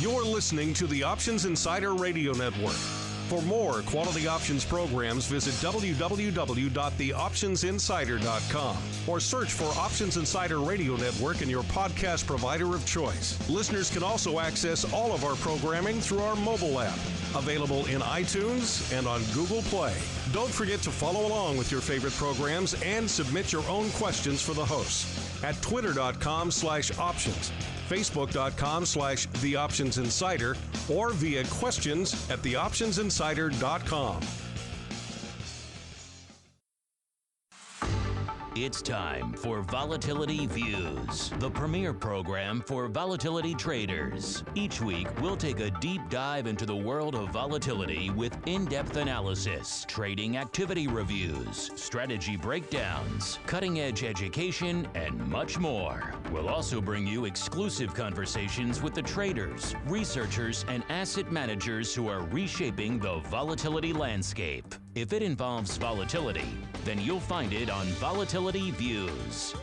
You're listening to the Options Insider Radio Network. For more quality options programs, visit www.theoptionsinsider.com or search for Options Insider Radio Network in your podcast provider of choice. Listeners can also access all of our programming through our mobile app, available in iTunes and on Google Play. Don't forget to follow along with your favorite programs and submit your own questions for the hosts at twitter.com/options. Facebook.com/TheOptionsInsider or via questions at TheOptionsInsider.com. It's time for Volatility Views, the premier program for volatility traders. Each week, we'll take a deep dive into the world of volatility with in-depth analysis, trading activity reviews, strategy breakdowns, cutting-edge education, and much more. We'll also bring you exclusive conversations with the traders, researchers, and asset managers who are reshaping the volatility landscape. If it involves volatility, then you'll find it on Volatility Views.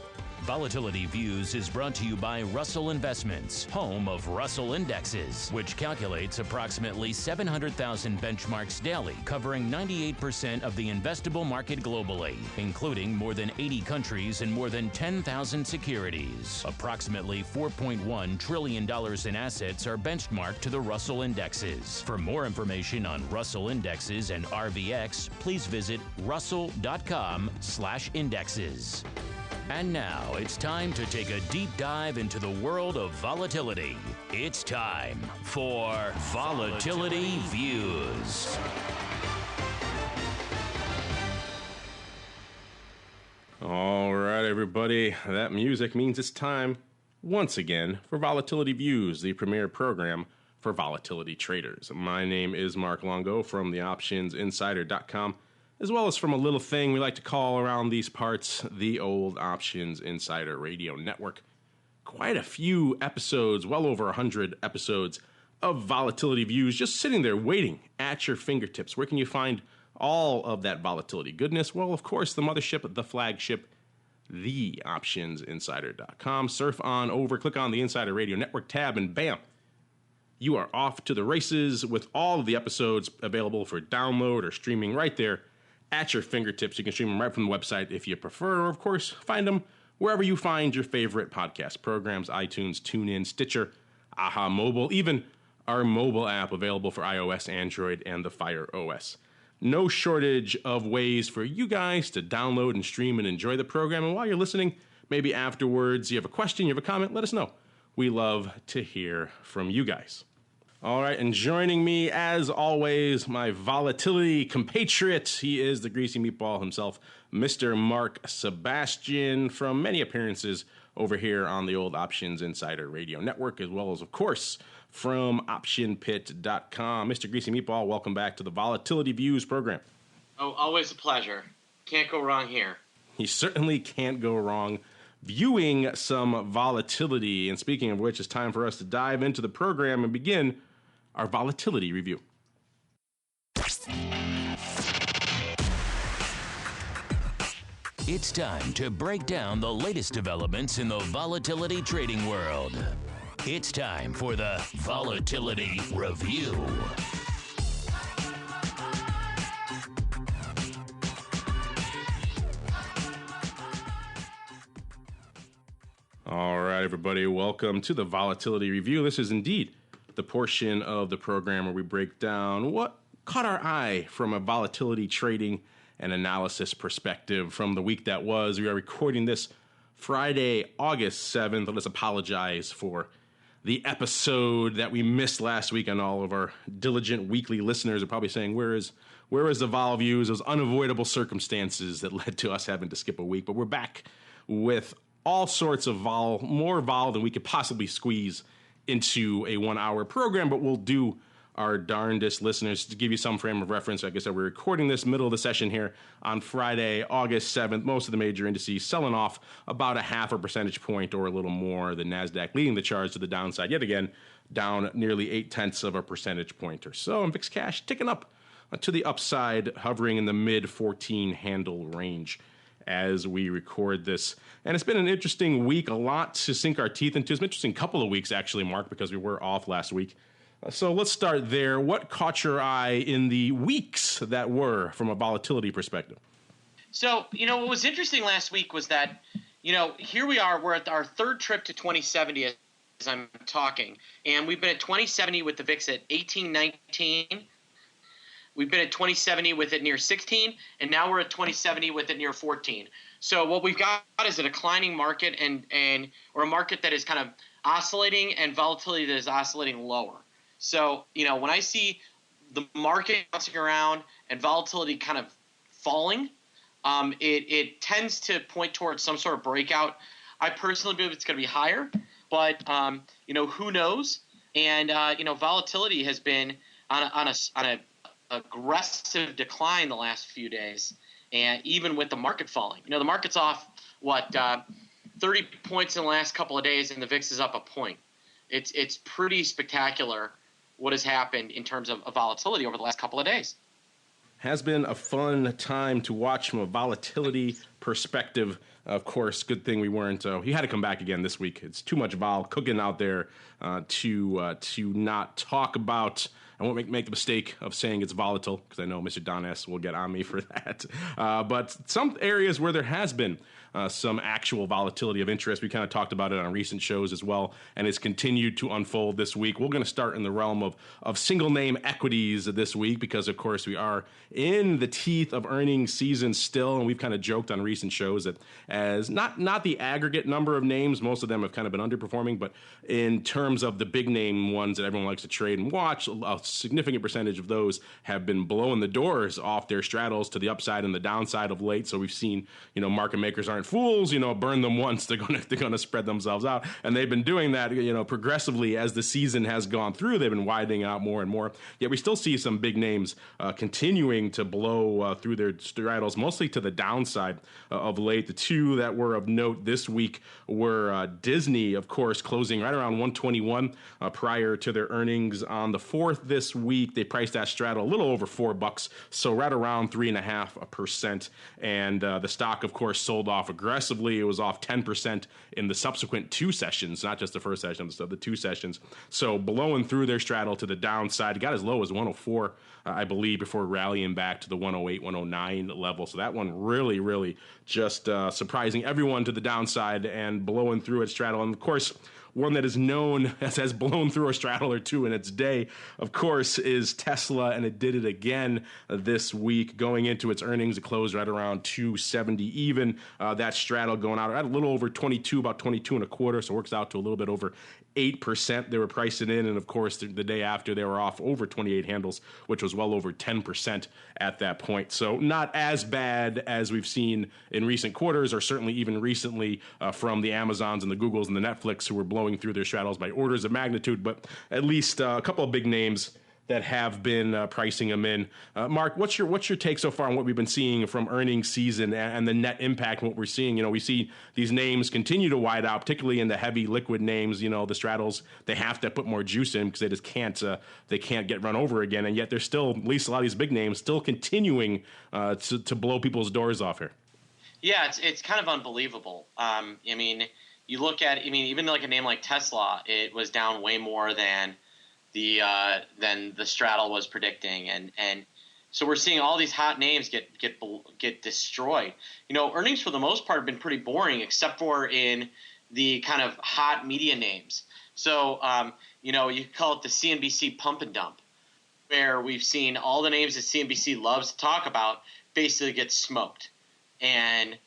Volatility Views is brought to you by Russell Investments, home of Russell Indexes, which calculates approximately 700,000 benchmarks daily, covering 98% of the investable market globally, including more than 80 countries and more than 10,000 securities. Approximately $4.1 trillion in assets are benchmarked to the Russell Indexes. For more information on Russell Indexes and RVX, please visit russell.com/indexes. And now it's time to take a deep dive into the world of volatility. It's time for Volatility Views. All right, everybody. That music means it's time, once again, for Volatility Views, the premier program for volatility traders. My name is Mark Longo from theoptionsinsider.com. as well as from a little thing we like to call around these parts, the old Options Insider Radio Network. Quite a few episodes, well over 100 episodes of Volatility Views just sitting there waiting at your fingertips. Where can you find all of that volatility goodness? Well, of course, the mothership, the flagship, theoptionsinsider.com. Surf on over, click on the Insider Radio Network tab, and bam, you are off to the races with all of the episodes available for download or streaming right there at your fingertips. You can stream them right from the website if you prefer, or of course, find them wherever you find your favorite podcast programs: iTunes, TuneIn, Stitcher, Aha Mobile, even our mobile app available for iOS, Android, and the Fire OS. No shortage of ways for you guys to download and stream and enjoy the program. And while you're listening, maybe afterwards, you have a question, you have a comment, let us know. We love to hear from you guys. All right, and joining me, as always, my volatility compatriot. He is the greasy meatball himself, Mr. Mark Sebastian, from many appearances over here on the old Options Insider Radio Network, as well as, of course, from OptionPit.com. Mr. Greasy Meatball, welcome back to the Volatility Views program. Oh, always a pleasure. Can't go wrong here. You certainly can't go wrong viewing some volatility. And speaking of which, it's time for us to dive into the program and begin our volatility review. It's time to break down the latest developments in the volatility trading world. It's time for the Volatility Review. All right, everybody, welcome to the Volatility Review. This is indeed the portion of the program where we break down what caught our eye from a volatility trading and analysis perspective from the week that was. We are recording this Friday, August 7th. Let's apologize for the episode that we missed last week, and all of our diligent weekly listeners are probably saying, where is the Vol Views? Those unavoidable circumstances that led to us having to skip a week. But we're back with all sorts of more vol than we could possibly squeeze into a 1 hour program, but we'll do our darndest, listeners. To give you some frame of reference, like I said, we're recording this middle of the session here on Friday, August 7th. Most of the major indices selling off about 0.5 percentage point or a little more. The NASDAQ leading the charge to the downside yet again, down nearly 0.8 percentage point or so. And VIX Cash ticking up to the upside, hovering in the mid 14 handle range as we record this. And it's been an interesting week, a lot to sink our teeth into. It's been an interesting couple of weeks, actually, Mark, because we were off last week. So let's start there. What caught your eye in the weeks that were from a volatility perspective? So, what was interesting last week was that, here we are. We're at our third trip to 2070 as I'm talking. And we've been at 2070 with the VIX at 1819. We've been at 2070 with it near 16. And now we're at 2070 with it near 14. So what we've got is a declining market or a market that is kind of oscillating and volatility that is oscillating lower. So, when I see the market bouncing around and volatility kind of falling, it tends to point towards some sort of breakout. I personally believe it's going to be higher, but who knows? And volatility has been on a aggressive decline the last few days, and even with the market falling. The market's off 30 points in the last couple of days, and the VIX is up a point. It's pretty spectacular what has happened in terms of volatility over the last couple of days. Has been a fun time to watch from a volatility perspective. Of course, good thing we weren't. He had to come back again this week. It's too much vol cooking out there to not talk about. I won't make the mistake of saying it's volatile because I know Mr. Don S. will get on me for that. But some areas where there has been some actual volatility of interest. We kind of talked about it on recent shows as well, and it's continued to unfold this week. We're going to start in the realm of single name equities this week because, of course, we are in the teeth of earnings season still, and we've kind of joked on recent shows that as not the aggregate number of names, most of them have kind of been underperforming, but in terms of the big name ones that everyone likes to trade and watch, a significant percentage of those have been blowing the doors off their straddles to the upside and the downside of late. So we've seen, market makers aren't fools, burn them once, they're gonna spread themselves out, and they've been doing that, progressively as the season has gone through. They've been widening out more and more. Yet we still see some big names continuing to blow through their straddles, mostly to the downside of late. The two that were of note this week were Disney, of course, closing right around 121 prior to their earnings on the 4th this week. They priced that straddle a little over $4, so right around 3.5%. And the stock, of course, sold off aggressively. It was off 10% in the subsequent two sessions, not just the first session, but the two sessions. So blowing through their straddle to the downside. It got as low as 104, I believe, before rallying back to the 108, 109 level. So that one really, really just surprising everyone to the downside and blowing through its straddle. And of course, one that is known as has blown through a straddle or two in its day, of course, is Tesla, and it did it again this week. Going into its earnings, it closed right around 270 even. That straddle going out at a little over 22, about 22 and a quarter, so it works out to a little bit over 8%. They were pricing in, and of course, the day after, they were off over 28 handles, which was well over 10% at that point. So not as bad as we've seen in recent quarters, or certainly even recently from the Amazons and the Googles and the Netflix, who were blowing through their straddles by orders of magnitude, but at least a couple of big names that have been pricing them in. Mark, what's your take so far on what we've been seeing from earnings season and the net impact of what we're seeing? We see these names continue to wide out, particularly in the heavy liquid names. The straddles, they have to put more juice in because they just can't get run over again, and yet they're still, at least a lot of these big names, still continuing to blow people's doors off here. Yeah, it's kind of unbelievable. You look at, even like a name like Tesla, it was down way more than the straddle was predicting, and so we're seeing all these hot names get destroyed. Earnings for the most part have been pretty boring, except for in the kind of hot media names. So you call it the CNBC pump and dump, where we've seen all the names that CNBC loves to talk about basically get smoked. And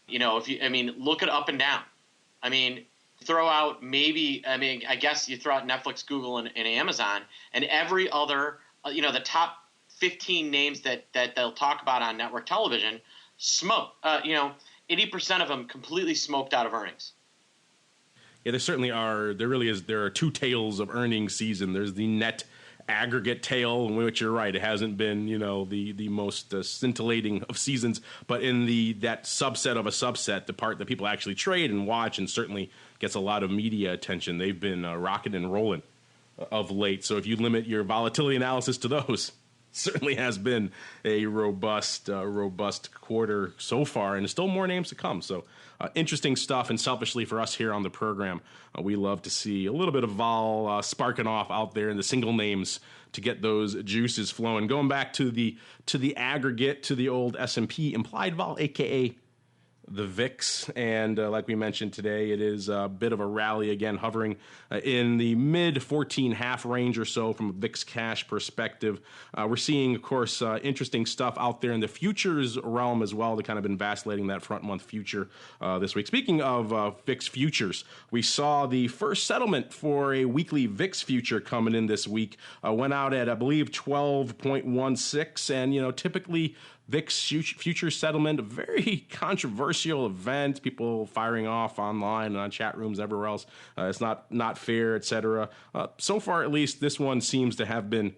look at up and down. Throw out I guess you throw out Netflix, Google, and Amazon, and every other, the top 15 names that they'll talk about on network television, smoke. 80% of them completely smoked out of earnings. Yeah, there certainly are. There are two tails of earnings season. There's the net aggregate tail, in which you're right, it hasn't been the most scintillating of seasons, but in that subset of a subset, the part that people actually trade and watch and certainly gets a lot of media attention, they've been rocking and rolling of late. So if you limit your volatility analysis to those, certainly has been a robust quarter so far, and there's still more names to come. So interesting stuff. And selfishly for us here on the program, we love to see a little bit of vol sparking off out there in the single names to get those juices flowing. Going back to the aggregate, to the old S&P implied vol, aka the VIX, and like we mentioned today, it is a bit of a rally again, hovering in the mid 14.5 range or so from a VIX Cash perspective. We're seeing, of course, interesting stuff out there in the futures realm as well. They kind of been vacillating that front month future this week. Speaking of VIX Futures, we saw the first settlement for a weekly VIX future coming in this week. Went out at, I believe, 12.16, and typically VIX future settlement, a very controversial event. People firing off online and on chat rooms everywhere else. It's not fair, etc. So far, at least, this one seems to have been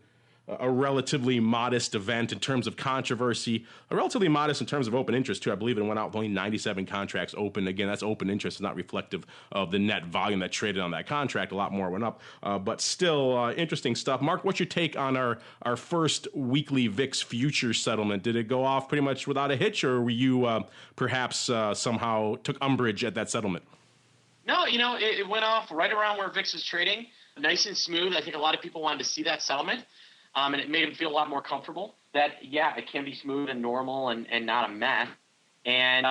a relatively modest event in terms of controversy, relatively modest in terms of open interest, too. I believe it went out with only 97 contracts open. Again, that's open interest. It's not reflective of the net volume that traded on that contract. A lot more went up, but still interesting stuff. Mark, what's your take on our first weekly VIX futures settlement? Did it go off pretty much without a hitch, or were you perhaps somehow took umbrage at that settlement? No, it went off right around where VIX was trading, nice and smooth. I think a lot of people wanted to see that settlement. And it made them feel a lot more comfortable that, it can be smooth and normal and not a mess. And,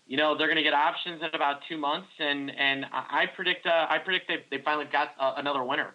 they're going to get options in about 2 months. And I predict they finally got another winner.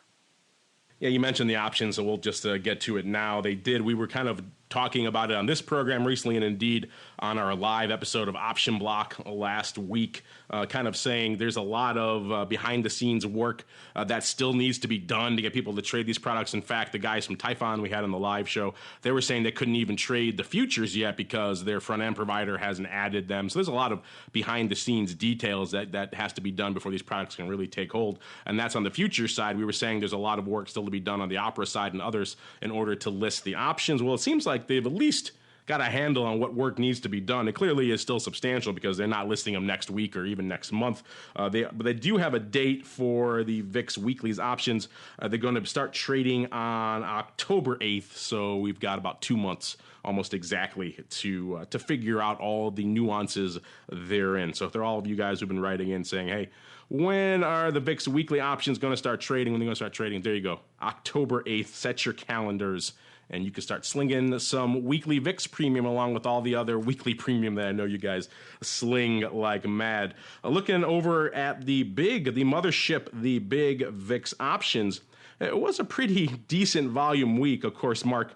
Yeah, you mentioned the options, so we'll just get to it now. They did. We were kind of talking about it on this program recently, and indeed on our live episode of Option Block last week, kind of saying there's a lot of behind-the-scenes work that still needs to be done to get people to trade these products. In fact, the guys from Typhon we had on the live show, they were saying they couldn't even trade the futures yet because their front-end provider hasn't added them. So there's a lot of behind-the-scenes details that has to be done before these products can really take hold. And that's on the futures side. We were saying there's a lot of work still to be done on the Opera side and others in order to list the options. Well, it seems like they've at least got a handle on what work needs to be done. It clearly is still substantial because they're not listing them next week or even next month. But they do have a date for the VIX Weeklies options. They're going to start trading on October 8th, so we've got about 2 months almost exactly to figure out all the nuances therein. So if there are all of you guys who've been writing in saying, hey, when are the VIX Weekly options going to start trading? When they're going to start trading? There you go. October 8th. Set your calendars. And you can start slinging some weekly VIX premium along with all the other weekly premium that I know you guys sling like mad. Looking over at the mothership, the big VIX options, it was a pretty decent volume week. Of course, Mark,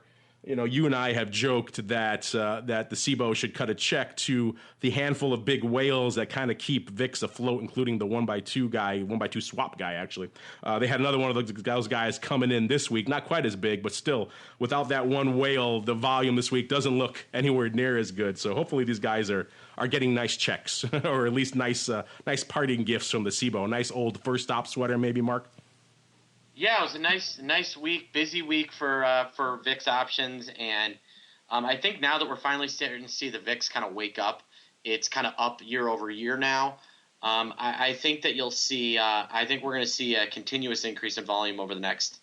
you and I have joked that the CBOE should cut a check to the handful of big whales that kind of keep VIX afloat, including the 1x2 swap guy, actually. They had another one of those guys coming in this week, not quite as big, but still, without that one whale, the volume this week doesn't look anywhere near as good. So hopefully these guys are getting nice checks, or at least nice parting gifts from the CBOE. A nice old First Stop sweater, maybe, Mark? Yeah, it was a nice week, busy week for VIX options, and I think now that we're finally starting to see the VIX kind of wake up, it's kind of up year over year now. I think that you'll see. I think we're going to see a continuous increase in volume over the next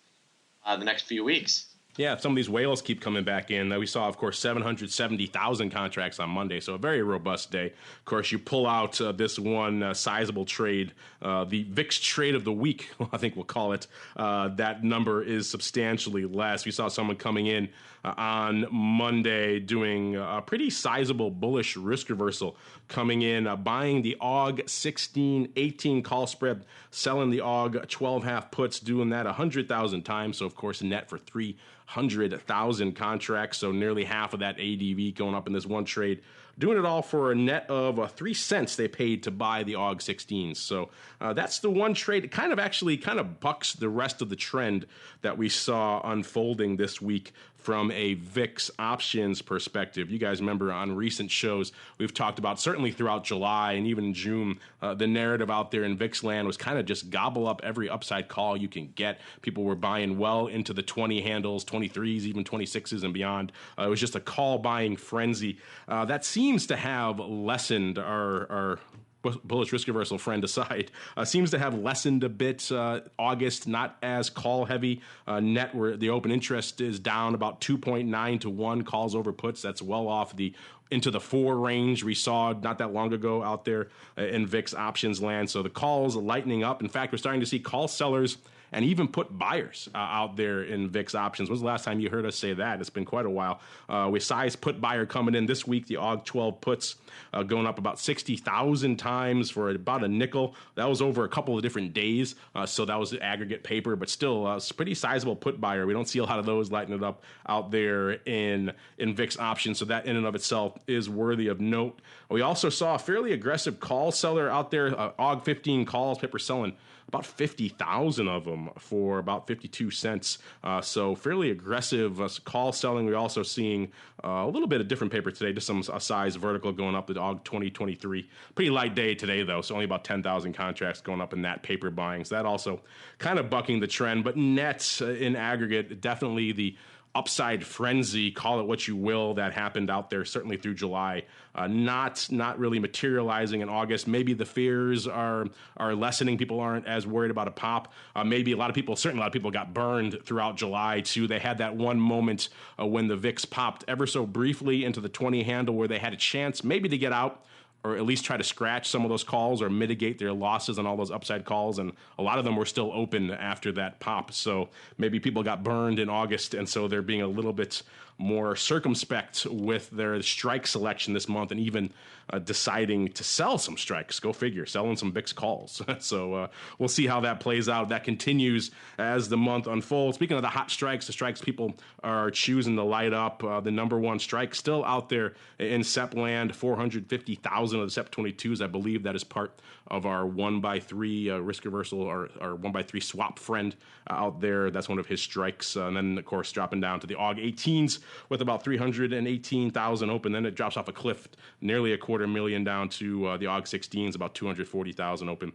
few weeks. Yeah, some of these whales keep coming back in. We saw, of course, 770,000 contracts on Monday, so a very robust day. Of course, you pull out this one sizable trade, the VIX trade of the week, I think we'll call it. That number is substantially less. We saw someone coming in on Monday doing a pretty sizable bullish risk reversal, coming in, buying the AUG 16-18 call spread, selling the AUG 12.5 puts, doing that 100,000 times. So, of course, net for 300,000 contracts. So nearly half of that ADV going up in this one trade. Doing it all for a net of 3 cents they paid to buy the AUG 16s. So that's the one trade. It kind of bucks the rest of the trend that we saw unfolding this week from a VIX options perspective. You guys remember on recent shows, we've talked about, certainly throughout July and even June, the narrative out there in VIX land was kind of just gobble up every upside call you can get. People were buying well into the 20 handles, 23s, even 26s and beyond. It was just a call buying frenzy. That seems to have lessened our bullish risk reversal friend aside, seems to have lessened a bit. August, not as call heavy. Net, where the open interest is down about 2.9 to 1 calls over puts. That's well off the into the 4 range we saw not that long ago out there in VIX options land. So the calls lightening up. In fact, we're starting to see call sellers and even put buyers out there in VIX options. When's the last time you heard us say that? It's been quite a while. We size put buyer coming in this week, the AUG 12 puts going up about 60,000 times for about a nickel. That was over a couple of different days, so that was the aggregate paper, but still it's a pretty sizable put buyer. We don't see a lot of those lighting it up out there in VIX options, so that in and of itself is worthy of note. We also saw a fairly aggressive call seller out there, AUG 15 calls, paper selling about 50,000 of them for about 52 cents. So fairly aggressive call selling. We're also seeing a little bit of different paper today, just some size vertical going up, the AUG 2023. Pretty light day today, though, so only about 10,000 contracts going up in that paper buying. So that also kind of bucking the trend. But nets in aggregate, definitely the upside frenzy, call it what you will, that happened out there certainly through July, not really materializing in August. Maybe the fears are lessening. People aren't as worried about a pop. Maybe a lot of people got burned throughout July too. They had that one moment when the VIX popped ever so briefly into the 20 handle where they had a chance maybe to get out, or at least try to scratch some of those calls or mitigate their losses on all those upside calls. And a lot of them were still open after that pop. So maybe people got burned in August, and so they're being a little bit more circumspect with their strike selection this month, and even deciding to sell some strikes. Go figure, selling some VIX calls. So we'll see how that plays out. That continues as the month unfolds. Speaking of the hot strikes, the strikes people are choosing to light up, the number one strike still out there in SEP land, 450,000 of the SEP 22s. I believe that is part of our 1x3 risk reversal, or 1x3 swap friend out there. That's one of his strikes. And then, of course, dropping down to the AUG 18s with about 318,000 open. Then it drops off a cliff, nearly a $250,000 down to the AUG 16s, about 240,000 open,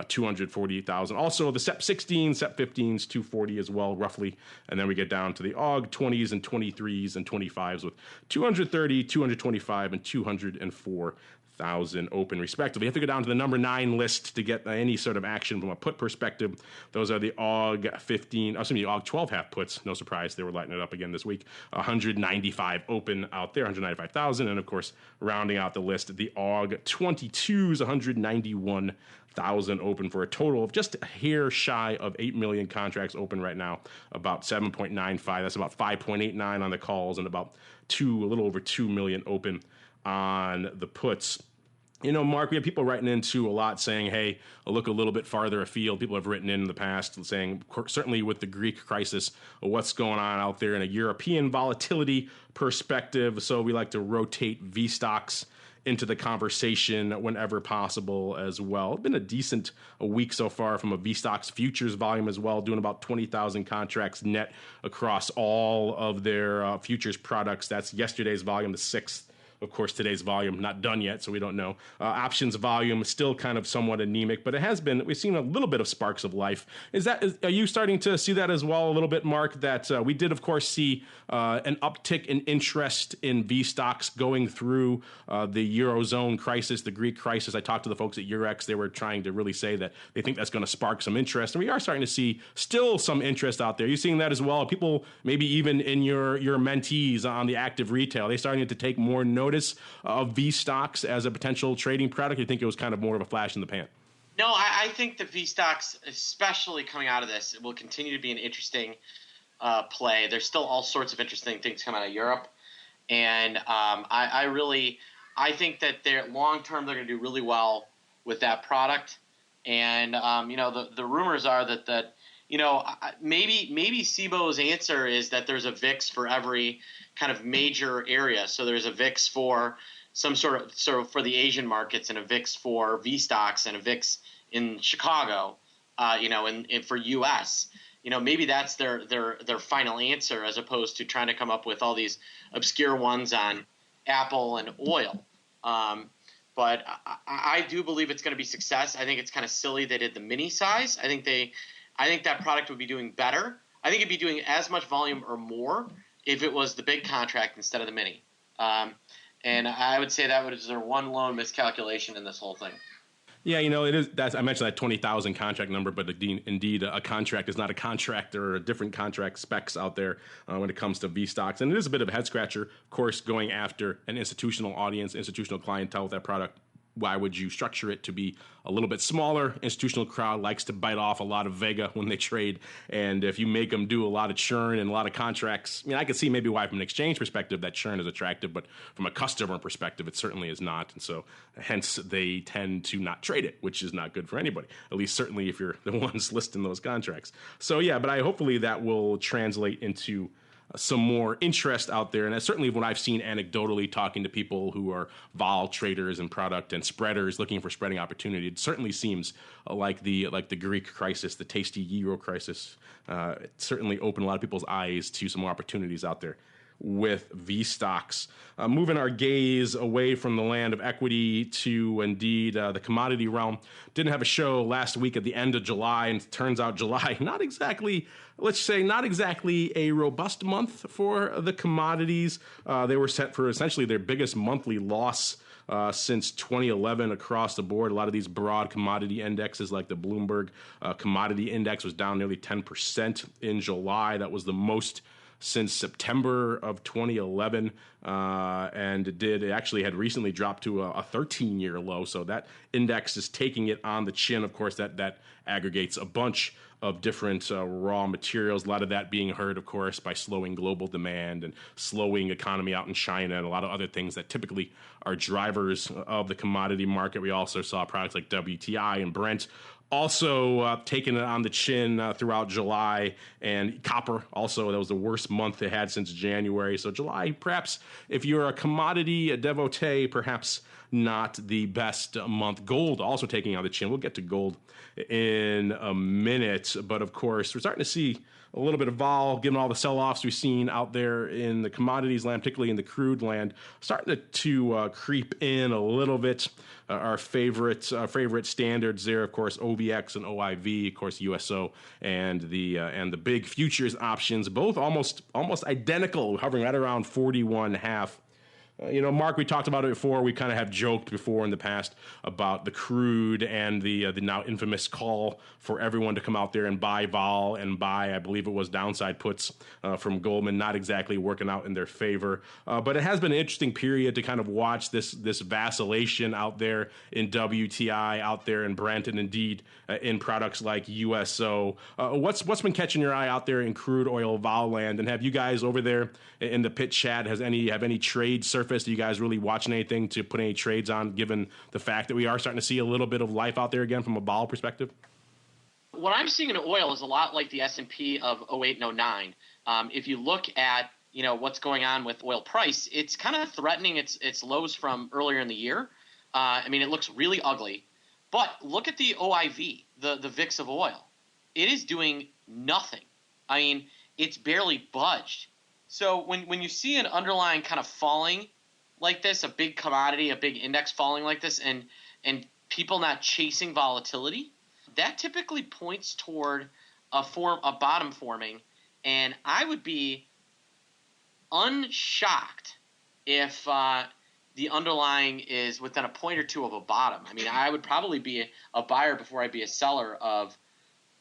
248,000. Also, the SEP 16, SEP 15s, 240 as well, roughly. And then we get down to the AUG 20s and 23s and 25s with 230, 225, and 204,000 open respectively. You have to go down to the number 9 list to get any sort of action from a put perspective. Those are the AUG 12 half puts. No surprise, they were lighting it up again this week. 195 open out there, 195,000. And of course, rounding out the list, the AUG 22s, 191,000 open for a total of just a hair shy of 8 million contracts open right now, about 7.95. That's about 5.89 on the calls, and about a little over 2 million open on the puts. You know, Mark, we have people writing into a lot saying, hey, I'll look a little bit farther afield. People have written in the past saying, certainly with the Greek crisis, what's going on out there in a European volatility perspective. So we like to rotate V stocks into the conversation whenever possible as well. It's been a decent week so far from a V stocks futures volume as well, doing about 20,000 contracts net across all of their futures products. That's yesterday's volume, the 6th. Of course, today's volume not done yet, so we don't know. Options volume is still kind of somewhat anemic, but we've seen a little bit of sparks of life. Are you starting to see that as well a little bit, Mark? That we did, of course, see an uptick in interest in V stocks going through the Eurozone crisis, the Greek crisis. I talked to the folks at Eurex. They were trying to really say that they think that's going to spark some interest, and we are starting to see still some interest out there. Are you seeing that as well? People, maybe even in your mentees on the active retail, they starting to take more notice of V stocks as a potential trading product? You think it was kind of more of a flash in the pan? No, I think the V stocks, especially coming out of this, will continue to be an interesting play. There's still all sorts of interesting things coming out of Europe, and I think that they're long term they're going to do really well with that product. And the rumors are that maybe CBOE's answer is that there's a VIX for every kind of major area. So there's a VIX for some sort of for the Asian markets, and a VIX for V stocks, and a VIX in Chicago, and for US. Maybe that's their final answer, as opposed to trying to come up with all these obscure ones on Apple and oil. But I do believe it's going to be success. I think it's kind of silly they did the mini size. I think that product would be doing better. I think it'd be doing as much volume or more if it was the big contract instead of the mini. And I would say that was their one lone miscalculation in this whole thing. Yeah, it is. I mentioned that 20,000 contract number, but indeed, a contract is not a contract. There are different contract specs out there when it comes to V stocks, and it is a bit of a head scratcher. Of course, going after an institutional audience, institutional clientele with that product. Why would you structure it to be a little bit smaller? Institutional crowd likes to bite off a lot of Vega when they trade. And if you make them do a lot of churn and a lot of contracts, I can see maybe why from an exchange perspective that churn is attractive, but from a customer perspective, it certainly is not. And so hence they tend to not trade it, which is not good for anybody, at least certainly if you're the ones listing those contracts. So yeah, but hopefully that will translate into some more interest out there. And that's certainly what I've seen anecdotally talking to people who are vol traders and product and spreaders looking for spreading opportunity. It certainly seems like the Greek crisis, the tasty euro crisis. It certainly opened a lot of people's eyes to some more opportunities out there with V stocks. Moving our gaze away from the land of equity to indeed the commodity realm. Didn't have a show last week at the end of July, and it turns out July, not exactly a robust month for the commodities. They were set for essentially their biggest monthly loss since 2011 across the board. A lot of these broad commodity indexes like the Bloomberg Commodity Index was down nearly 10% in July. That was the most since September of 2011, and it actually had recently dropped to a 13-year low. So that index is taking it on the chin. Of course, that aggregates a bunch of different raw materials, a lot of that being hurt, of course, by slowing global demand and slowing economy out in China and a lot of other things that typically are drivers of the commodity market. We also saw products like WTI and Brent also taking it on the chin throughout July, and copper also, that was the worst month they had since January. So July, perhaps if you're a commodity devotee, perhaps not the best month. Gold also taking on the chin. We'll get to gold in a minute, but of course we're starting to see a little bit of vol, given all the sell-offs we've seen out there in the commodities land, particularly in the crude land, starting to creep in a little bit. Our favorite standards there, of course, OVX and OIV, of course, USO, and the big futures options, both almost identical, hovering right around 41.5. Mark, we talked about it before. We kind of have joked before in the past about the crude and the now infamous call for everyone to come out there and buy vol and buy, I believe it was downside puts from Goldman, not exactly working out in their favor. But it has been an interesting period to kind of watch this vacillation out there in WTI, out there in Brent, and indeed in products like USO. What's been catching your eye out there in crude oil vol land? And have you guys over there in the pit chat, have any trades surfaced? Are you guys really watching anything to put any trades on, given the fact that we are starting to see a little bit of life out there again from a vol perspective? What I'm seeing in oil is a lot like the S&P of 08 and 09. If you look at what's going on with oil price, it's kind of threatening its lows from earlier in the year. It looks really ugly. But look at the OIV, the VIX of oil. It is doing nothing. It's barely budged. So when you see an underlying kind of falling like this, a big commodity, a big index falling like this, and people not chasing volatility, that typically points toward a bottom forming. And I would be unshocked if the underlying is within a point or two of a bottom. I would probably be a buyer before I'd be a seller of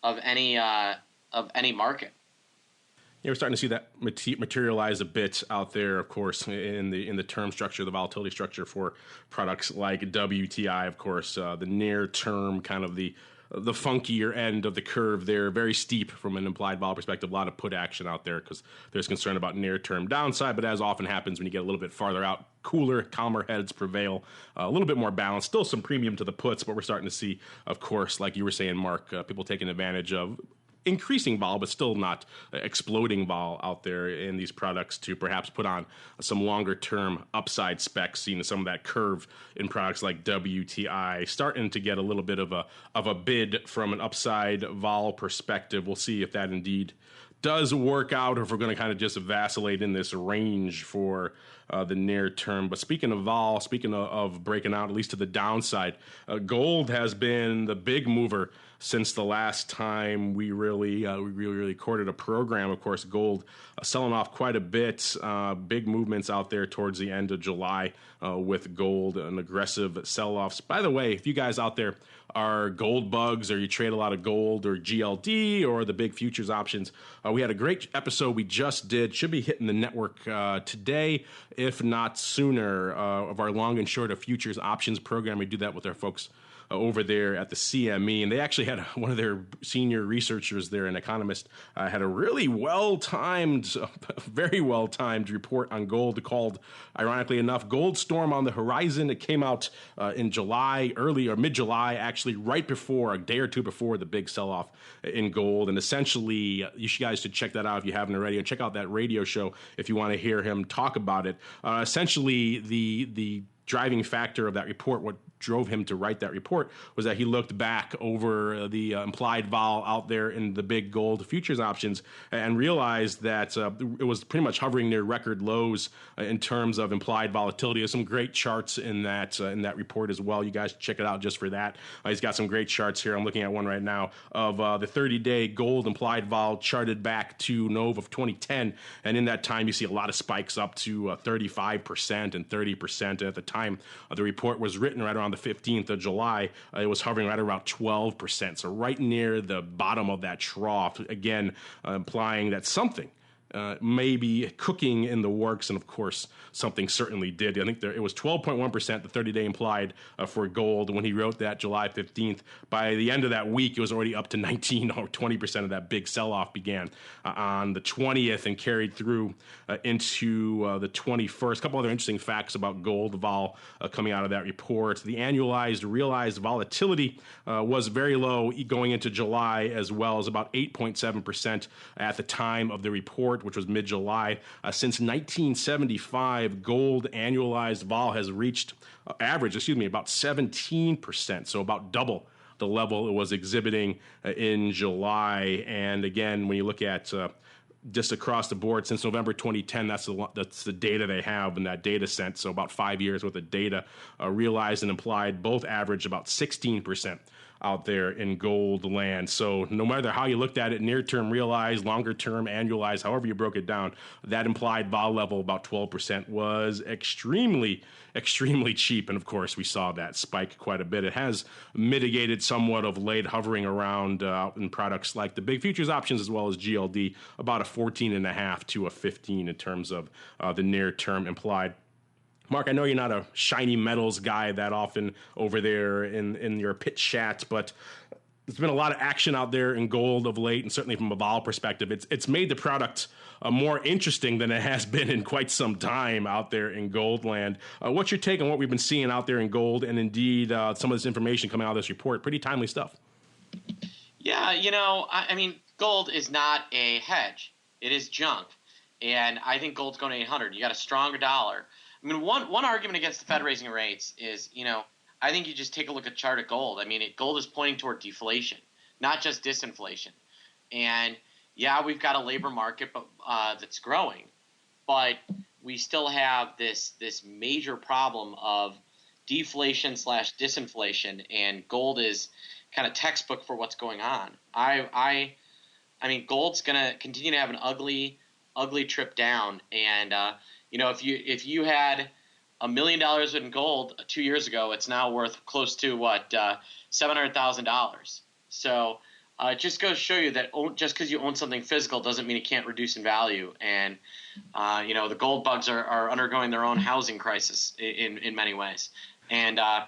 any market. Yeah, we're starting to see that materialize a bit out there, of course, in the term structure, the volatility structure for products like WTI, of course, the near term kind of the funkier end of the curve there, very steep from an implied vol perspective, a lot of put action out there because there's concern about near-term downside, but as often happens when you get a little bit farther out, cooler, calmer heads prevail, a little bit more balance, still some premium to the puts, but we're starting to see, of course, like you were saying, Mark, people taking advantage of increasing vol, but still not exploding vol out there in these products to perhaps put on some longer term upside specs, seeing some of that curve in products like WTI starting to get a little bit of a bid from an upside vol perspective. We'll see if that indeed does work out, or if we're going to kind of just vacillate in this range for the near term. But speaking of vol, speaking of breaking out, at least to the downside, gold has been the big mover since the last time we really recorded a program. Of course, gold selling off quite a bit. Big movements out there towards the end of July with gold and aggressive sell-offs. By the way, if you guys out there are gold bugs or you trade a lot of gold or GLD or the big futures options, we had a great episode we just did. Should be hitting the network today, if not sooner, of our long and short of futures options program. We do that with our folks over there at the CME, and they actually had one of their senior researchers there, an economist, had a really very well-timed report on gold called, ironically enough, Gold Storm on the Horizon. It came out in July, early or mid-July, actually right before, a day or two before the big sell-off in gold. And essentially, you guys should check that out if you haven't already, and check out that radio show if you want to hear him talk about it. Essentially, the driving factor of that report, what drove him to write that report, was that he looked back over the implied vol out there in the big gold futures options and realized that it was pretty much hovering near record lows in terms of implied volatility. There's some great charts in that report as well. You guys check it out just for that. He's got some great charts here. I'm looking at one right now of the 30-day gold implied vol charted back to Nov of 2010, and in that time you see a lot of spikes up to 35% and 30%. At the time the report was written, right around the 15th of July, it was hovering right around 12%. So right near the bottom of that trough, again, implying that something may be cooking in the works, and of course, something certainly did. I think it was 12.1%, the 30-day implied for gold when he wrote that July 15th. By the end of that week, it was already up to 19 or 20% of that big sell-off began on the 20th and carried through into the 21st. A couple other interesting facts about gold vol coming out of that report. The annualized realized volatility was very low going into July, as well as about 8.7% at the time of the report, which was mid-July. Since 1975, gold annualized vol has reached about 17%, so about double the level it was exhibiting in July. And again, when you look at just across the board since November 2010, that's the data they have in that data set. So about 5 years worth of data, realized and implied, both average about 16% out there in gold land. So no matter how you looked at it, near term realized, longer term annualized, however you broke it down, that implied vol level, about 12%, was extremely cheap. And of course, we saw that spike quite a bit. It has mitigated somewhat of late, hovering around in products like the big futures options as well as GLD, about a 14.5 to a 15 in terms of the near term implied. Mark, I know you're not a shiny metals guy that often over there in your pit chat, but there's been a lot of action out there in gold of late, and certainly from a vol perspective, it's made the product more interesting than it has been in quite some time out there in gold land. What's your take on what we've been seeing out there in gold, and indeed some of this information coming out of this report? Pretty timely stuff. Yeah, I mean, gold is not a hedge. It is junk. And I think gold's going to 800. You got a stronger dollar. I mean, one argument against the Fed raising rates is, I think you just take a look at chart of gold. I mean, gold is pointing toward deflation, not just disinflation. And yeah, we've got a labor market that's growing, but we still have this major problem of deflation / disinflation, and gold is kind of textbook for what's going on. I mean, gold's going to continue to have an ugly trip down, and if you had $1 million in gold 2 years ago, it's now worth close to $700,000. So it just goes to show you that just because you own something physical doesn't mean it can't reduce in value. And the gold bugs are undergoing their own housing crisis in many ways. And I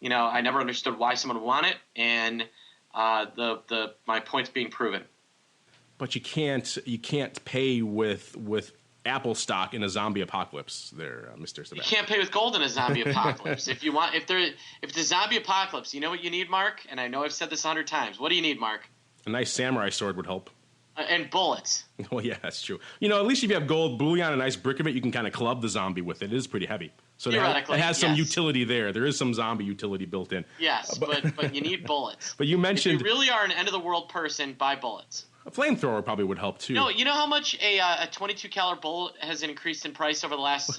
never understood why someone would want it, and my point's being proven. But you can't pay with Apple stock in a zombie apocalypse there, Mr. Sebastian. You can't pay with gold in a zombie apocalypse. If it's a zombie apocalypse, you know what you need, Mark? And I know I've said this 100 times. What do you need, Mark? A nice samurai sword would help. And bullets. Well, yeah, that's true. At least if you have gold bullion, a nice brick of it, you can kind of club the zombie with it. It is pretty heavy. So it has some utility there. There is some zombie utility built in. Yes, but you need bullets. But you mentioned... If you really are an end-of-the-world person, buy bullets. A flamethrower probably would help, too. No, you know how much a 22 caliber bullet has increased in price over the last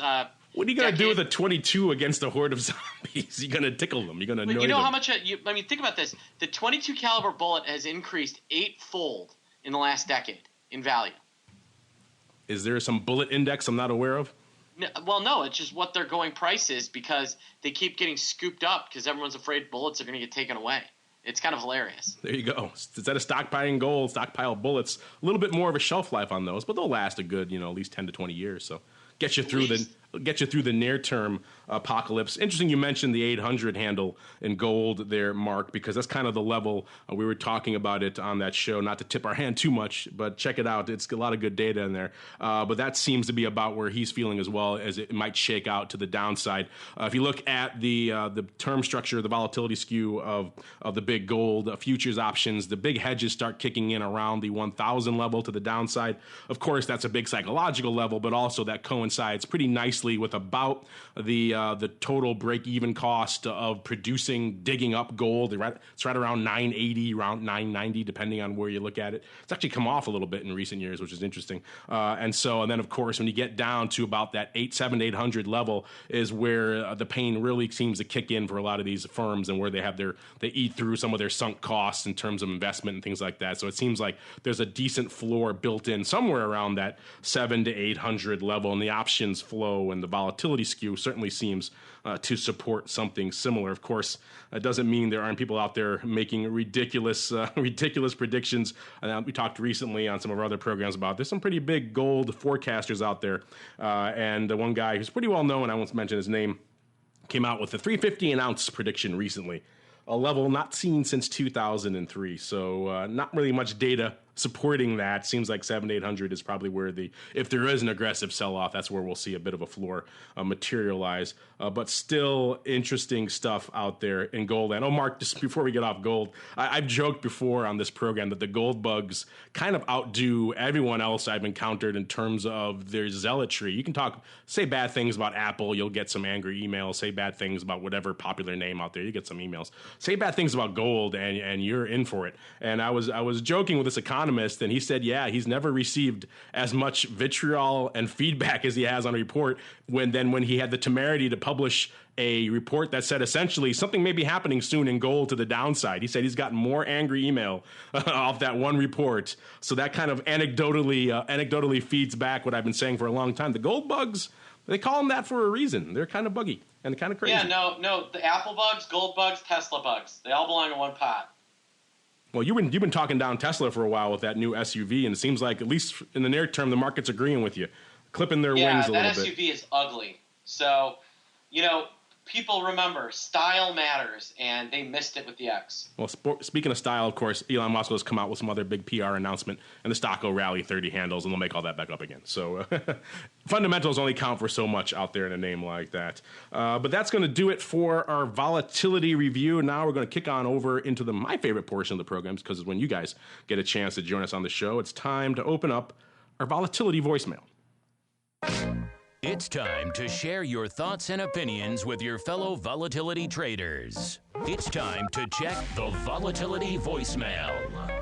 What are you going to do with a 22 against a horde of zombies? You're going to tickle them. You're going to annoy them. You know how much think about this. The 22 caliber bullet has increased 8-fold in the last decade in value. Is there some bullet index I'm not aware of? No, it's just what their going price is because they keep getting scooped up because everyone's afraid bullets are going to get taken away. It's kind of hilarious. There you go. Instead of stockpiling gold, stockpile bullets. A little bit more of a shelf life on those, but they'll last a good, at least 10 to 20 years. So get you through the near term apocalypse. Interesting you mentioned the 800 handle in gold there, Mark, because that's kind of the level we were talking about it on that show. Not to tip our hand too much, but check it out. It's a lot of good data in there. But that seems to be about where he's feeling as well, as it might shake out to the downside. If you look at the term structure, the volatility skew of the big gold futures options, the big hedges start kicking in around the 1,000 level to the downside. Of course, that's a big psychological level, but also that coincides pretty nicely with about the total break-even cost of digging up gold. It's right around 980, around 990, depending on where you look at it. It's actually come off a little bit in recent years, which is interesting. And then, of course, when you get down to about that 800 level is where the pain really seems to kick in for a lot of these firms and where they eat through some of their sunk costs in terms of investment and things like that. So it seems like there's a decent floor built in somewhere around that 700 to 800 level, and the options flow and the volatility skew certainly seems to support something similar. Of course, it doesn't mean there aren't people out there making ridiculous predictions. We talked recently on some of our other programs about there's some pretty big gold forecasters out there. And the one guy who's pretty well known, I won't mention his name, came out with a 350 an ounce prediction recently, a level not seen since 2003. So not really much data supporting that. Seems like 700-800 is probably where if there is an aggressive sell-off, that's where we'll see a bit of a floor materialize. But still interesting stuff out there in gold. I know, Mark, just before we get off gold, I've joked before on this program that the gold bugs kind of outdo everyone else I've encountered in terms of their zealotry. You can say bad things about Apple, you'll get some angry emails. Say bad things about whatever popular name out there, you get some emails. Say bad things about gold, and you're in for it. And I was joking with this economist, and he said, yeah, he's never received as much vitriol and feedback as he has on a report when he had the temerity to publish a report that said essentially something may be happening soon in gold to the downside. He said he's gotten more angry email off that one report. So that kind of anecdotally feeds back what I've been saying for a long time. The gold bugs, they call them that for a reason. They're kind of buggy and kind of crazy. Yeah, no, the Apple bugs, gold bugs, Tesla bugs, they all belong in one pot. Well, you've been talking down Tesla for a while with that new SUV, and it seems like, at least in the near term, the market's agreeing with you, clipping their wings a little bit. Yeah, that SUV is ugly. So, people remember style matters, and they missed it with the X. Well, speaking of style, of course, Elon Musk has come out with some other big PR announcement, and the stock will rally 30 handles, and they'll make all that back up again. So fundamentals only count for so much out there in a name like that. But that's going to do it for our volatility review. Now we're going to kick on over into my favorite portion of the programs, because when you guys get a chance to join us on the show, it's time to open up our volatility voicemail. It's time to share your thoughts and opinions with your fellow volatility traders. It's time to check the volatility voicemail.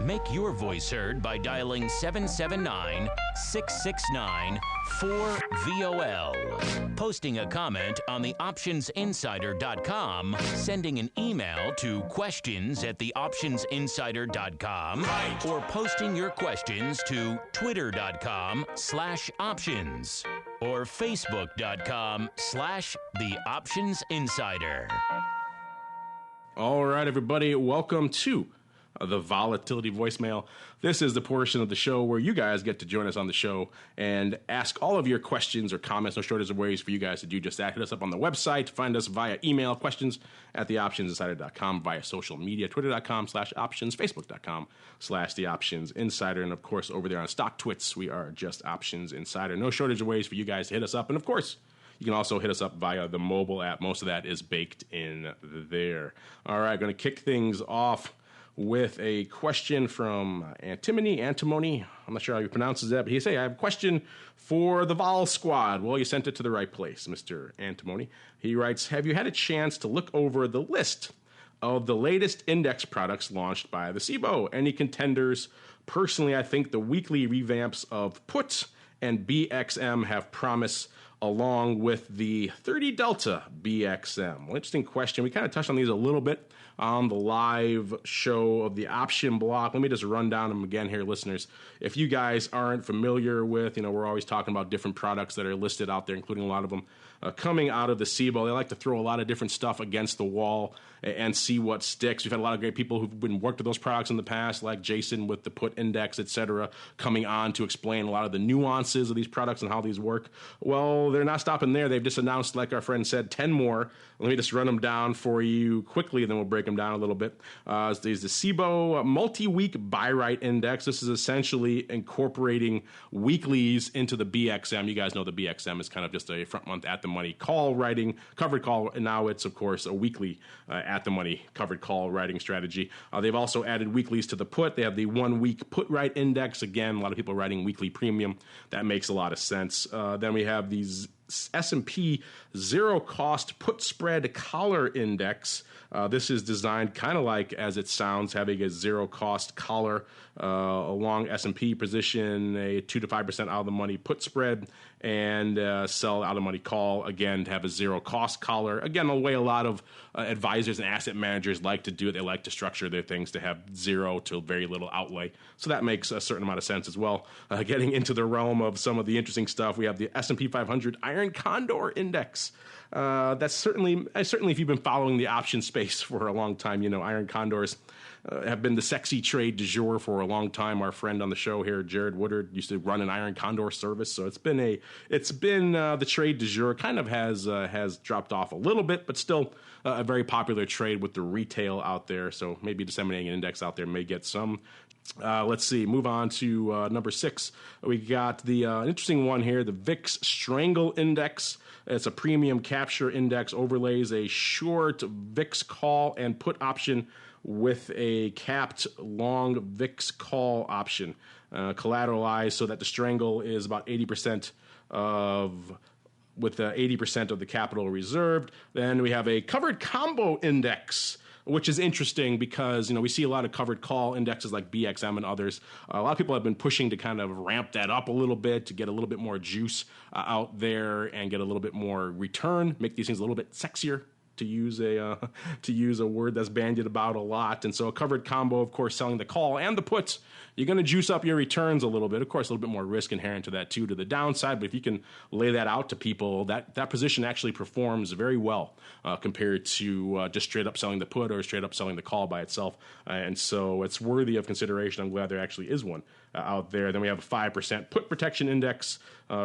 Make your voice heard by dialing 779-669-4VOL. Posting a comment on the optionsinsider.com, sending an email to questions@theoptionsinsider.com, or posting your questions to twitter.com/options or facebook.com/theoptionsinsider. All right, everybody, welcome to the volatility voicemail. This is the portion of the show where you guys get to join us on the show and ask all of your questions or comments. No shortage of ways for you guys to do just that. Hit us up on the website. Find us via email, questions@theoptionsinsider.com, via social media, twitter.com/options, facebook.com/theoptionsinsider, and of course over there on Stock Twits, we are just Options Insider. No shortage of ways for you guys to hit us up, and of course, you can also hit us up via the mobile app. Most of that is baked in there. All right, going to kick things off with a question from Antimony. I'm not sure how he pronounces that, but he say, I have a question for the Vol Squad. Well, you sent it to the right place, Mr. Antimony. He writes, have you had a chance to look over the list of the latest index products launched by the CBOE? Any contenders? Personally, I think the weekly revamps of puts and BXM have promise along with the 30 Delta BXM. Well, interesting question. We kind of touched on these a little bit on the live show of the option block. Let me just run down them again here, listeners. If you guys aren't familiar with, we're always talking about different products that are listed out there, including a lot of them coming out of the CBOE. They like to throw a lot of different stuff against the wall and see what sticks. We've had a lot of great people who've been worked with those products in the past, like Jason with the put index, et cetera, coming on to explain a lot of the nuances of these products and how these work. Well, they're not stopping there. They've just announced, like our friend said, 10 more. Let me just run them down for you quickly, then we'll break them down a little bit. There's the CBOE multi-week buy right index. This is essentially incorporating weeklies into the BXM. You guys know the BXM is kind of just a front month at the money call writing, covered call, and now it's, of course, a weekly at the money covered call writing strategy. They've also added weeklies to the put. They have the 1 week put right index. Again, a lot of people writing weekly premium. That makes a lot of sense. Then we have these S&P zero cost put spread collar index. This is designed kind of like as it sounds, having a zero cost collar, a long S&P position, a 2 to 5% out of the money put spread, and sell out of money call, again, to have a zero cost collar. Again, the way a lot of advisors and asset managers like to do it. They like to structure their things to have zero to very little outlay. So that makes a certain amount of sense as well. Getting into the realm of some of the interesting stuff, we have the S&P 500 Iron Condor Index. That's certainly, if you've been following the option space for a long time, Iron Condors have been the sexy trade du jour for a long time. Our friend on the show here, Jared Woodard, used to run an Iron Condor service, so it's been the trade du jour. Kind of has dropped off a little bit, but still a very popular trade with the retail out there. So maybe disseminating an index out there may get some. Let's see. Move on to number 6. We got the interesting one here, the VIX Strangle Index. It's a premium capture index, overlays a short VIX call and put option with a capped long VIX call option, collateralized so that the strangle is about 80% with 80% of the capital reserved. Then we have a covered combo index, which is interesting because, we see a lot of covered call indexes like BXM and others. A lot of people have been pushing to kind of ramp that up a little bit to get a little bit more juice out there and get a little bit more return, make these things a little bit sexier, to use a word that's bandied about a lot. And so a covered combo, of course, selling the call and the puts, you're going to juice up your returns a little bit. Of course, a little bit more risk inherent to that too, to the downside. But if you can lay that out to people, that position actually performs very well compared to just straight up selling the put or straight up selling the call by itself. And so it's worthy of consideration. I'm glad there actually is one out there. Then we have a 5% put protection index,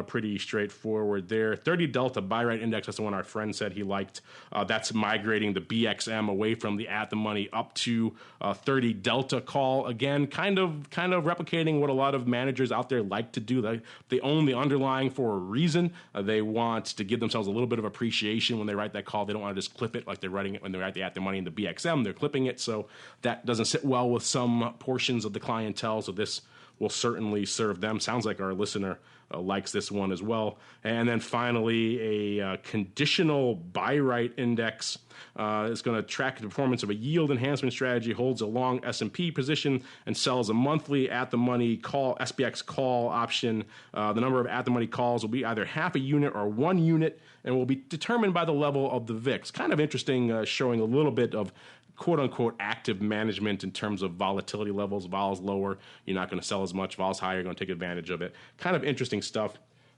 pretty straightforward there. 30 Delta buy right index, that's the one our friend said he liked. That's migrating the BXM away from the at the money up to 30 Delta call. Again, kind of replicating what a lot of managers out there like to do. They own the underlying for a reason. They want to give themselves a little bit of appreciation when they write that call. They don't want to just clip it like they're writing it when they write the at the money in the BXM. They're clipping it, so that doesn't sit well with some portions of the clientele. So this will certainly serve them. Sounds like our listener likes this one as well. And then finally, a conditional buy right index is going to track the performance of a yield enhancement strategy, holds a long S&P position, and sells a monthly at-the-money call, SPX call option. The number of at-the-money calls will be either half a unit or 1 unit and will be determined by the level of the VIX. Kind of interesting, showing a little bit of quote-unquote active management in terms of volatility levels. Vol's lower, you're not going to sell as much. Vol's higher, you're going to take advantage of it. Kind of interesting stuff.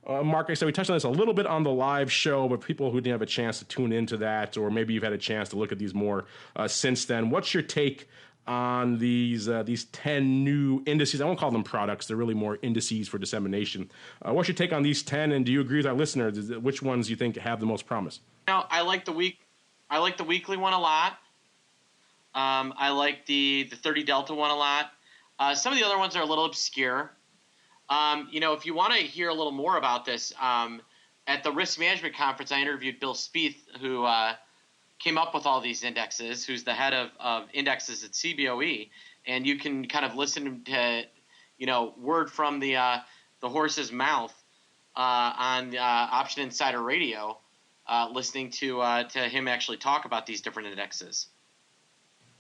Mark, I said we touched on this a little bit on the live show, but people who didn't have a chance to tune into that, or maybe you've had a chance to look at these more since then, what's your take on these 10 new indices? I won't call them products. They're really more indices for dissemination. What's your take on these 10, and do you agree with our listeners? Which ones you think have the most promise? I like the weekly one a lot. I like the 30 Delta one a lot. Some of the other ones are a little obscure. If you want to hear a little more about this, at the risk management conference, I interviewed Bill Spieth, who came up with all these indexes, who's the head of indexes at CBOE, and you can kind of listen to, word from the horse's mouth on Option Insider Radio, listening to him actually talk about these different indexes.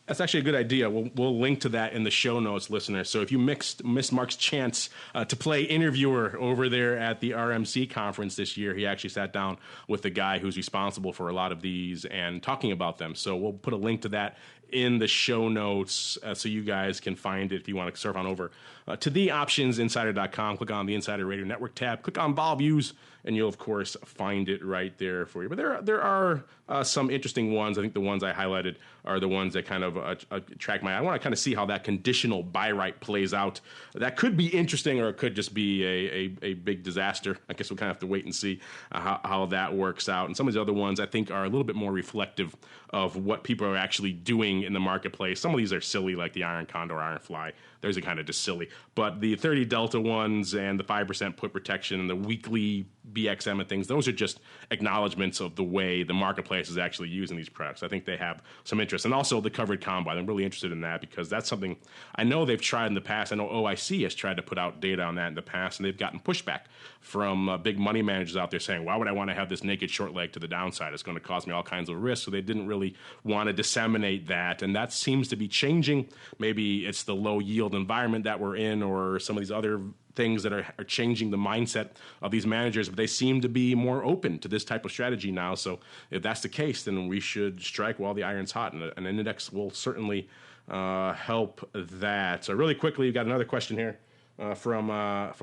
That's actually a good idea. We'll link to that in the show notes, listeners. So if you missed Mark's chance to play interviewer over there at the RMC conference this year, he actually sat down with the guy who's responsible for a lot of these and talking about them. So we'll put a link to that in the show notes so you guys can find it if you want to surf on over to theoptionsinsider.com. Click on the Insider Radio Network tab. Click on Vol Views, and you'll, of course, find it right there for you. But there are some interesting ones. I think the ones I highlighted are the ones that kind of attract my eye. I want to kind of see how that conditional buy right plays out. That could be interesting, or it could just be a big disaster. I guess we'll kind of have to wait and see how that works out. And some of the other ones I think are a little bit more reflective of what people are actually doing in the marketplace. Some of these are silly, like the Iron Condor, Iron Fly. Those are kind of just silly. But the 30 Delta ones and the 5% put protection and the weekly BXM and things, those are just acknowledgments of the way the marketplace is actually using these products. I think they have some interest. And also the covered combine. I'm really interested in that because that's something I know they've tried in the past. I know OIC has tried to put out data on that in the past, and they've gotten pushback from big money managers out there saying, why would I want to have this naked short leg to the downside? It's going to cause me all kinds of risks. So they didn't really want to disseminate that. And that seems to be changing. Maybe it's the low yield environment that we're in, or some of these other things that are changing the mindset of these managers, but they seem to be more open to this type of strategy now. So if that's the case, then we should strike while the iron's hot, and an index will certainly help that. So really quickly, we've got another question here. From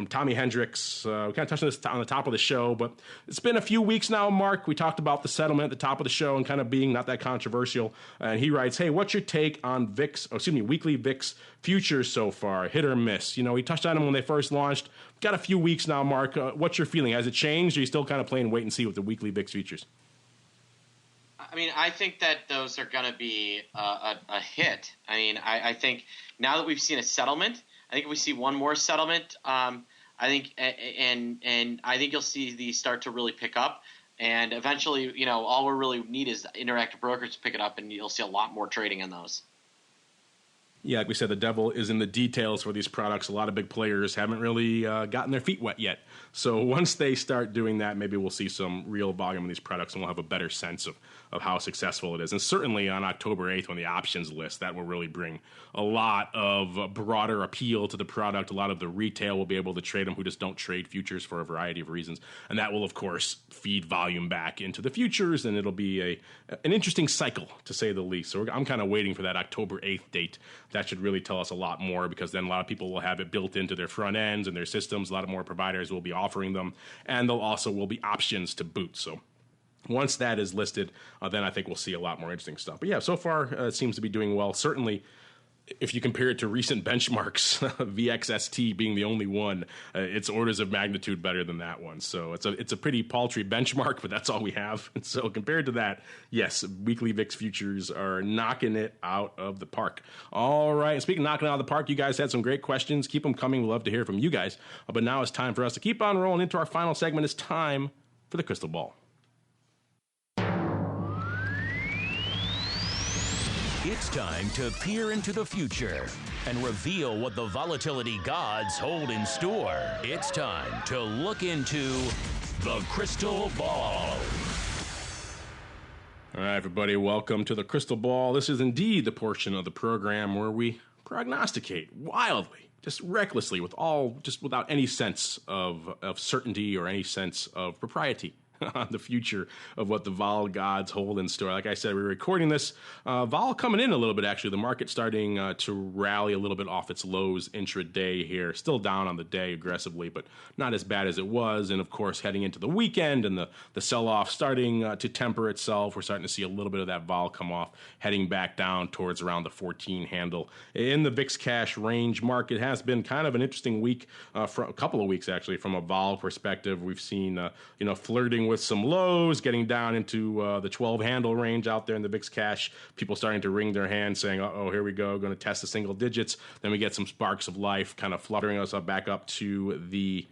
Tommy Hendricks. We kind of touched on this on the top of the show, but it's been a few weeks now, Mark. We talked about the settlement at the top of the show and kind of being not that controversial. And he writes, hey, what's your take on weekly VIX futures so far? Hit or miss? You know, we touched on them when they first launched. Got a few weeks now, Mark. What's your feeling? Has it changed, or are you still kind of playing wait and see with the weekly VIX futures? I mean, I think that those are going to be a hit. I mean, I think now that we've seen a settlement, I think if we see one more settlement, I think and I think you'll see these start to really pick up. And eventually, you know, all we really need is interactive brokers to pick it up, and you'll see a lot more trading in those. Yeah, like we said, the devil is in the details for these products. A lot of big players haven't really gotten their feet wet yet. So once they start doing that, maybe we'll see some real volume in these products, and we'll have a better sense of how successful it is. And certainly on October 8th, when the options list, that will really bring a lot of broader appeal to the product. A lot of the retail will be able to trade them who just don't trade futures for a variety of reasons. And that will, of course, feed volume back into the futures, and it'll be an interesting cycle, to say the least. So I'm kind of waiting for that October 8th date. That should really tell us a lot more, because then a lot of people will have it built into their front ends and their systems. A lot of more providers will be offering them, and there also will be options to boot. So once that is listed, then I think we'll see a lot more interesting stuff. But yeah, so far it seems to be doing well. Certainly, if you compare it to recent benchmarks, VXST being the only one, it's orders of magnitude better than that one. So it's a pretty paltry benchmark, but that's all we have. And so compared to that, yes, weekly VIX futures are knocking it out of the park. All right, speaking of knocking it out of the park, you guys had some great questions. Keep them coming. We'd love to hear from you guys. But now it's time for us to keep on rolling into our final segment. It's time for the crystal ball. It's time to peer into the future and reveal what the volatility gods hold in store. It's time to look into the crystal ball. All right, everybody, welcome to the crystal ball. This is indeed the portion of the program where we prognosticate wildly, just recklessly, without any sense of certainty or any sense of propriety on the future of what the vol gods hold in store. Like I said, we're recording this. Vol coming in a little bit, actually. The market starting to rally a little bit off its lows intraday here. Still down on the day aggressively, but not as bad as it was. And, of course, heading into the weekend and the sell-off starting to temper itself. We're starting to see a little bit of that vol come off, heading back down towards around the 14 handle. In the VIX Cash range market has been kind of an interesting week, for a couple of weeks, actually, from a vol perspective. We've seen, flirting with some lows, getting down into the 12 handle range out there in the VIX Cash. People starting to wring their hands, saying, "Uh-oh, here we go, going to test the single digits." Then we get some sparks of life, kind of fluttering us up back up to the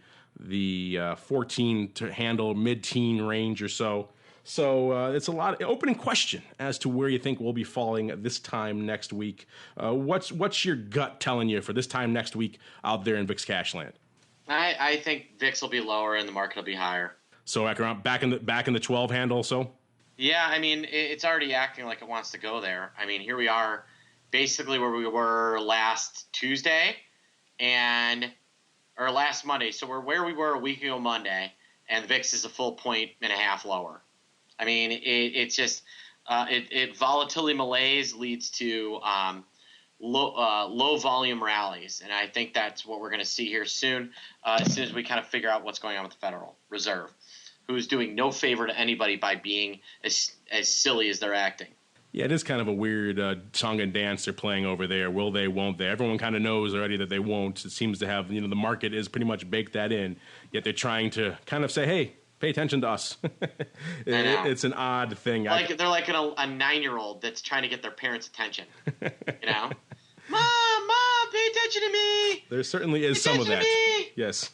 14 to handle mid-teen range or so. So it's a lot. Opening question as to where you think we'll be falling this time next week. What's your gut telling you for this time next week out there in VIX Cash land? I think VIX will be lower and the market will be higher. So back in the 12 handle. So yeah, I mean it's already acting like it wants to go there. I mean here we are, basically where we were last Tuesday or last Monday. So we're where we were a week ago Monday, and the VIX is a full 1.5 lower. I mean, it's just volatility malaise leads to low volume rallies, and I think that's what we're going to see here soon, as soon as we kind of figure out what's going on with the Federal Reserve, who's doing no favor to anybody by being as silly as they're acting. Yeah, it is kind of a weird song and dance they're playing over there. Will they, won't they? Everyone kind of knows already that they won't. It seems to have, the market is pretty much baked that in, yet they're trying to kind of say, hey, pay attention to us. It's an odd thing. They're like a 9-year-old that's trying to get their parents' attention, Mom, pay attention to me. There certainly is some of that. Yes.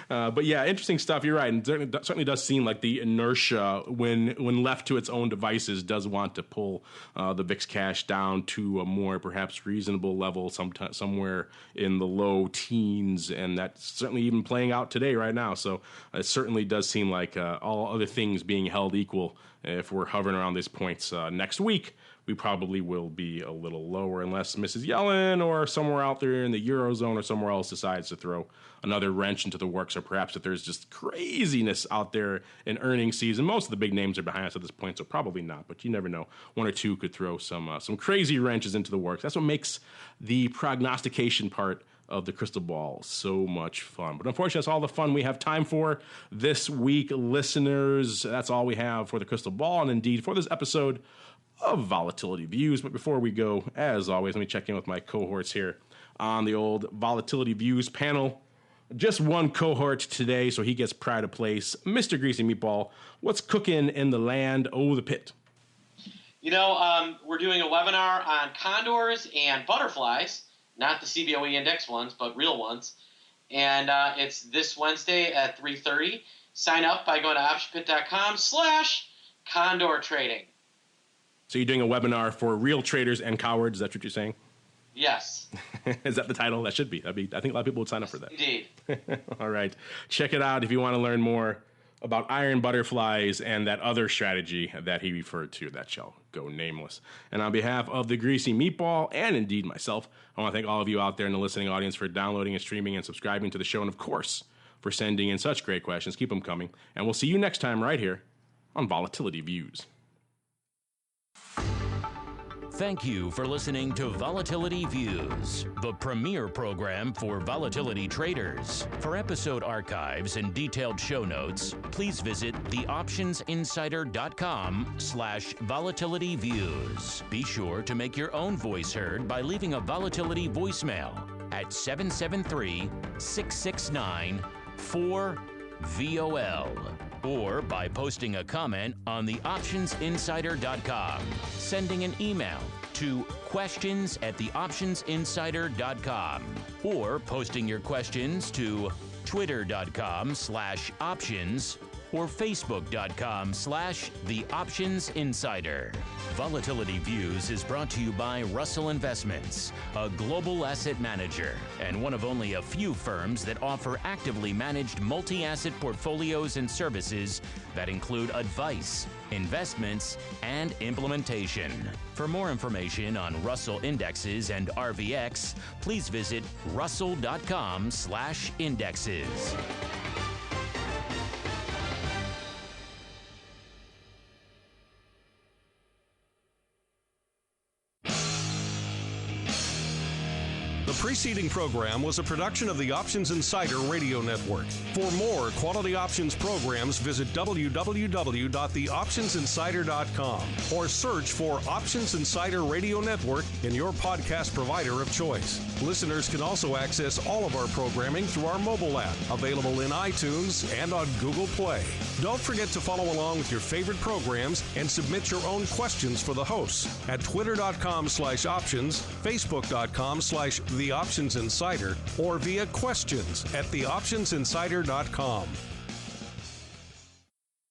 But yeah, interesting stuff. You're right. And certainly does seem like the inertia, when left to its own devices, does want to pull the VIX Cash down to a more perhaps reasonable level, somewhere in the low teens. And that's certainly even playing out today right now. So it certainly does seem like all other things being held equal, if we're hovering around these points next week, we probably will be a little lower unless Mrs. Yellen or somewhere out there in the Eurozone or somewhere else decides to throw another wrench into the works, or perhaps if there's just craziness out there in earnings season. Most of the big names are behind us at this point, so probably not, but you never know. One or two could throw some crazy wrenches into the works. That's what makes the prognostication part of the crystal ball so much fun. But unfortunately, that's all the fun we have time for this week, listeners. That's all we have for the crystal ball, and indeed for this episode of Volatility Views. But before we go, as always, let me check in with my cohorts here on the old Volatility Views panel. Just one cohort today, so he gets pride of place. Mr. Greasy Meatball, what's cooking in the land o' the pit? We're doing a webinar on condors and butterflies, not the CBOE index ones, but real ones. And it's this Wednesday at 3:30. Sign up by going to optionpit.com/condor trading. So you're doing a webinar for real traders and cowards. Is that what you're saying? Yes. Is that the title? That should be. I think a lot of people would sign up for that. Indeed. All right. Check it out if you want to learn more about iron butterflies and that other strategy that he referred to that shall go nameless. And on behalf of the Greasy Meatball and indeed myself, I want to thank all of you out there in the listening audience for downloading and streaming and subscribing to the show, and of course for sending in such great questions. Keep them coming. And we'll see you next time right here on Volatility Views. Thank you for listening to Volatility Views, the premier program for volatility traders. For episode archives and detailed show notes, please visit theoptionsinsider.com/volatilityviews. Be sure to make your own voice heard by leaving a volatility voicemail at 773-669-4VOL. or by posting a comment on theoptionsinsider.com, sending an email to questions@theoptionsinsider.com, or posting your questions to twitter.com/options or facebook.com/theoptionsinsider. Volatility Views is brought to you by Russell Investments, a global asset manager and one of only a few firms that offer actively managed multi-asset portfolios and services that include advice, investments, and implementation. For more information on Russell indexes and RVX, please visit russell.com/indexes. The preceding program was a production of the Options Insider Radio Network. For more quality options programs, visit www.theoptionsinsider.com or search for Options Insider Radio Network in your podcast provider of choice. Listeners can also access all of our programming through our mobile app, available in iTunes and on Google Play. Don't forget to follow along with your favorite programs and submit your own questions for the hosts at twitter.com/options, facebook.com/theoptionsinsider, or via questions@theoptionsinsider.com.